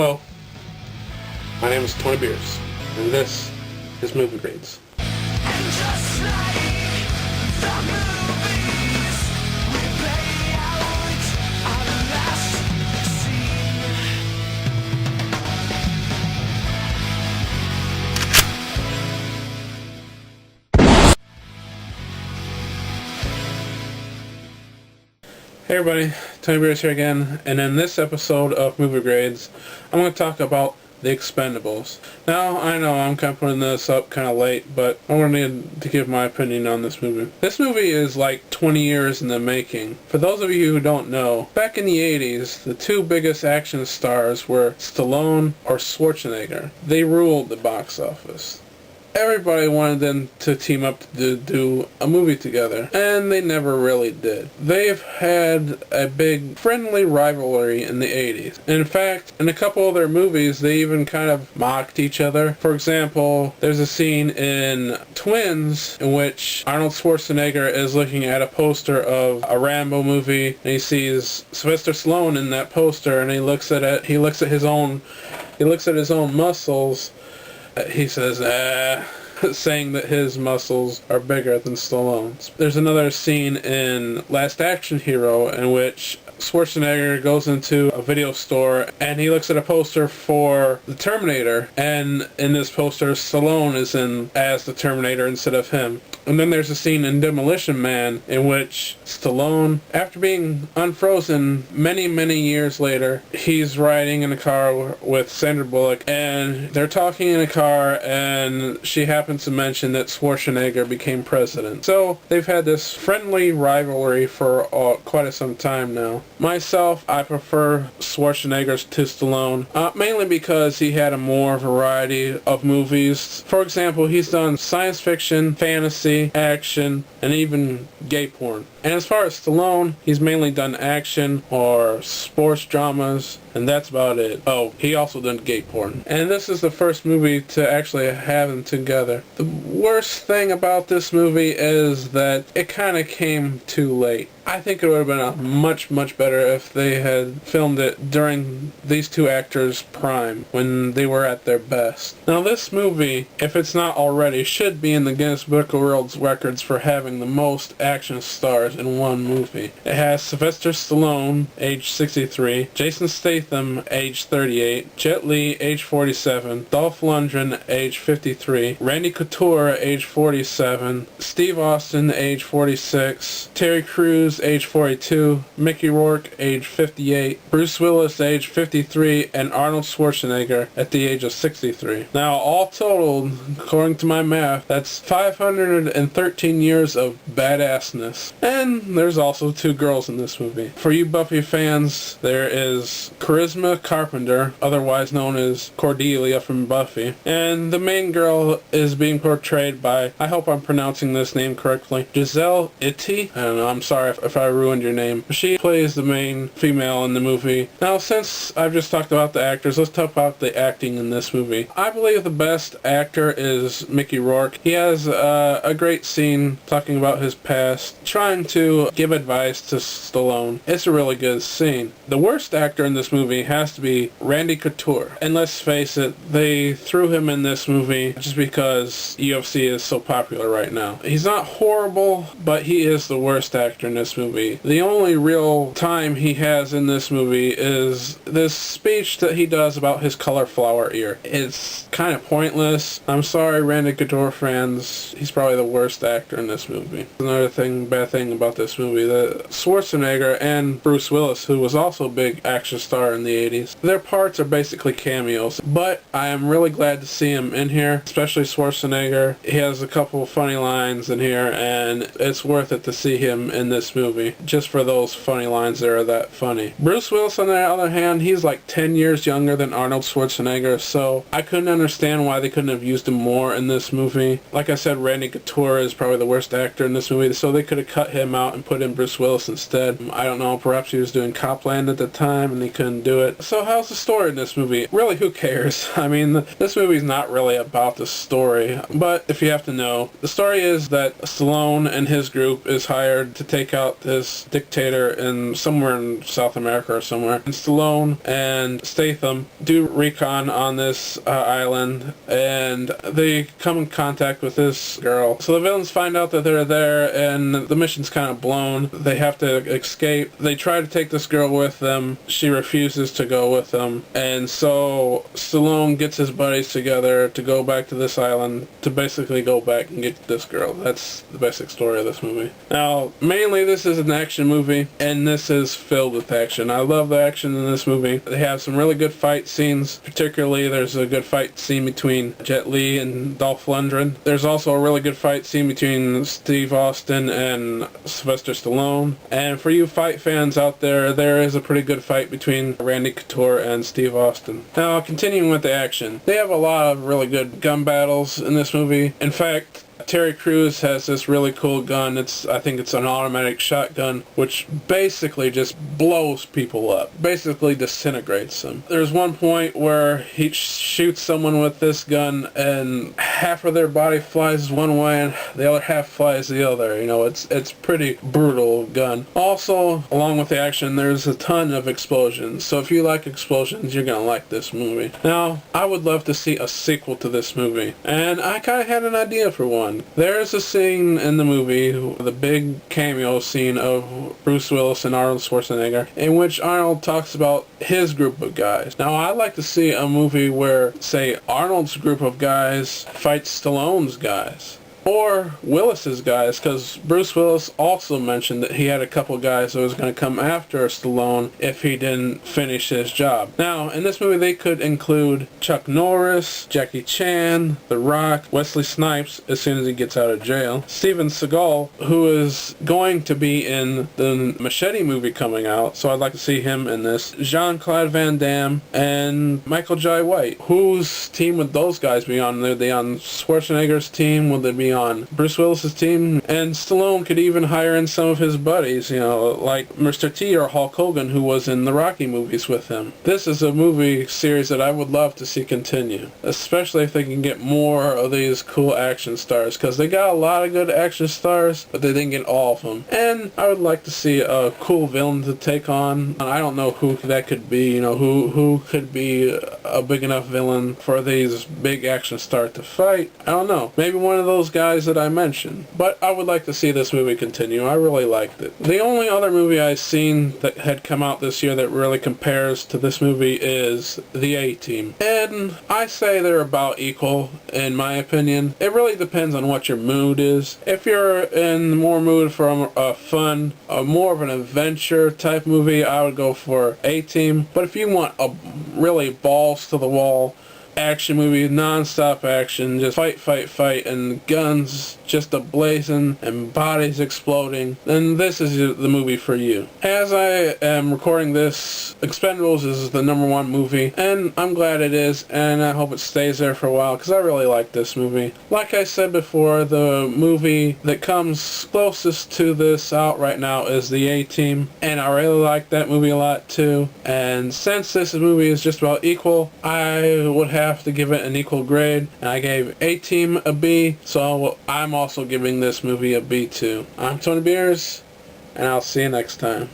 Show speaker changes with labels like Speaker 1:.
Speaker 1: Hello, my name is Tony Beers, and this is Movie Grades.
Speaker 2: And just like the movies, we play out our last scene.
Speaker 1: Hey everybody, Tony Beers here again, and in this episode of Movie Grades, I'm going to talk about The Expendables. Now, I know I'm kind of putting this up kind of late, but I wanted to give my opinion on this movie. This movie is like 20 years in the making. For those of you who don't know, back in the 80s, the two biggest action stars were Stallone or Schwarzenegger. They ruled the box office. Everybody wanted them to team up to do a movie together, and they never really did. They've had a big friendly rivalry in the 80s. In fact, in a couple of their movies, they even kind of mocked each other. For example, there's a scene in Twins in which Arnold Schwarzenegger is looking at a poster of a Rambo movie, and he sees Sylvester Stallone in that poster, and he looks at it, he looks at his own muscles. He says, saying that his muscles are bigger than Stallone's. There's another scene in Last Action Hero in which Schwarzenegger goes into a video store and he looks at a poster for the Terminator, and in this poster Stallone is in as the Terminator instead of him. And then there's a scene in Demolition Man in which Stallone, after being unfrozen many years later, he's riding in a car with Sandra Bullock, and they're talking in a car, and she happens to mention that Schwarzenegger became president. So they've had this friendly rivalry for quite some time now. Myself, I prefer Schwarzenegger to Stallone, mainly because he had a more variety of movies. For example, he's done science fiction, fantasy, action, and even gay porn. And as far as Stallone, he's mainly done action or sports dramas, and that's about it. Oh, he also done gay porn. And this is the first movie to actually have them together. The worst thing about this movie is that it kind of came too late. I think it would have been much better if they had filmed it during these two actors' prime, when they were at their best. Now this movie, if it's not already, should be in the Guinness Book of World Records for having the most action stars in one movie. It has Sylvester Stallone, age 63, Jason Statham, age 38, Jet Li, age 47, Dolph Lundgren, age 53, Randy Couture, age 47, Steve Austin, age 46, Terry Crews, age 42, Mickey Rourke, age 58, Bruce Willis, age 53, and Arnold Schwarzenegger at the age of 63. Now, all totaled, according to my math, that's 513 years of badassness. And there's also two girls in this movie. For you Buffy fans, there is Charisma Carpenter, otherwise known as Cordelia from Buffy, and the main girl is being portrayed by, I hope I'm pronouncing this name correctly, Giselle Itti. I don't know, I'm sorry if I ruined your name. She plays the main female in the movie. Now, since I've just talked about the actors, let's talk about the acting in this movie. I believe the best actor is Mickey Rourke. He has a great scene talking about his past, trying to give advice to Stallone. It's a really good scene. The worst actor in this movie has to be Randy Couture. And let's face it, they threw him in this movie just because UFC is so popular right now. He's not horrible, but he is the worst actor in this movie. The only real time he has in this movie is this speech that he does about his cauliflower ear. It's kind of pointless. I'm sorry, Randy Couture fans. He's probably the worst actor in this movie. Another bad thing about this movie, that Schwarzenegger and Bruce Willis, who was also a big action star in the 80s, their parts are basically cameos. But I am really glad to see him in here, especially Schwarzenegger. He has a couple of funny lines in here, and it's worth it to see him in this movie, just for those funny lines that are that funny. Bruce Willis, on the other hand, he's like 10 years younger than Arnold Schwarzenegger, so I couldn't understand why they couldn't have used him more in this movie. Like I said, Randy Couture is probably the worst actor in this movie, so they could have cut him out and put in Bruce Willis instead. I don't know, perhaps he was doing Copland at the time and he couldn't do it. So how's the story in this movie? Really, who cares? I mean, this movie's not really about the story, but if you have to know, the story is that Stallone and his group is hired to take out about this dictator in somewhere in South America or somewhere. And Stallone and Statham do recon on this island, and they come in contact with this girl. So the villains find out that they're there, and the mission's kind of blown. They have to escape. They try to take this girl with them. She refuses to go with them, and so Stallone gets his buddies together to go back to this island to basically go back and get this girl. That's the basic story of this movie. Now, mainly this is an action movie, and this is filled with action. I love the action in this movie. They have some really good fight scenes. Particularly, there's a good fight scene between Jet Li and Dolph Lundgren. There's also a really good fight scene between Steve Austin and Sylvester Stallone. And for you fight fans out there, there is a pretty good fight between Randy Couture and Steve Austin. Now, continuing with the action, they have a lot of really good gun battles in this movie. In fact, Terry Crews has this really cool gun. I think it's an automatic shotgun, which basically just blows people up. Basically disintegrates them. There's one point where he shoots someone with this gun, and half of their body flies one way and the other half flies the other. You know, it's pretty brutal gun. Also, along with the action, there's a ton of explosions. So if you like explosions, you're gonna like this movie. Now, I would love to see a sequel to this movie, and I kind of had an idea for one. There's a scene in the movie, the big cameo scene of Bruce Willis and Arnold Schwarzenegger, in which Arnold talks about his group of guys. Now, I'd like to see a movie where, say, Arnold's group of guys fights Stallone's guys. Or Willis's guys, because Bruce Willis also mentioned that he had a couple guys that was going to come after Stallone if he didn't finish his job. Now, in this movie they could include Chuck Norris, Jackie Chan, The Rock, Wesley Snipes as soon as he gets out of jail, Steven Seagal, who is going to be in the Machete movie coming out, so I'd like to see him in this, Jean-Claude Van Damme, and Michael Jai White. Whose team would those guys be on? Would they on Schwarzenegger's team? Would they be on Bruce Willis's team? And Stallone could even hire in some of his buddies, you know, like Mr. T or Hulk Hogan, who was in the Rocky movies with him. This is a movie series that I would love to see continue, especially if they can get more of these cool action stars, because they got a lot of good action stars, but they didn't get all of them. And I would like to see a cool villain to take on. And I don't know who that could be, you know, who could be a big enough villain for these big action stars to fight. I don't know. Maybe one of those guys that I mentioned. But I would like to see this movie continue. I really liked it. The only other movie I've seen that had come out this year that really compares to this movie is The A-Team. And I say they're about equal, in my opinion. It really depends on what your mood is. If you're in more mood for a fun, more of an adventure type movie, I would go for A-Team. But if you want a really balls to the wall action movie, non-stop action, just fight, and guns just ablazing and bodies exploding, then this is the movie for you. As I am recording this, Expendables is the #1 movie, and I'm glad it is, and I hope it stays there for a while, because I really like this movie. Like I said before, the movie that comes closest to this out right now is The A-Team, and I really like that movie a lot too. And since this movie is just about equal, I would have to give it an equal grade, and I gave A-Team a B, so I'm also giving this movie a B too. I'm Tony Beers, and I'll see you next time.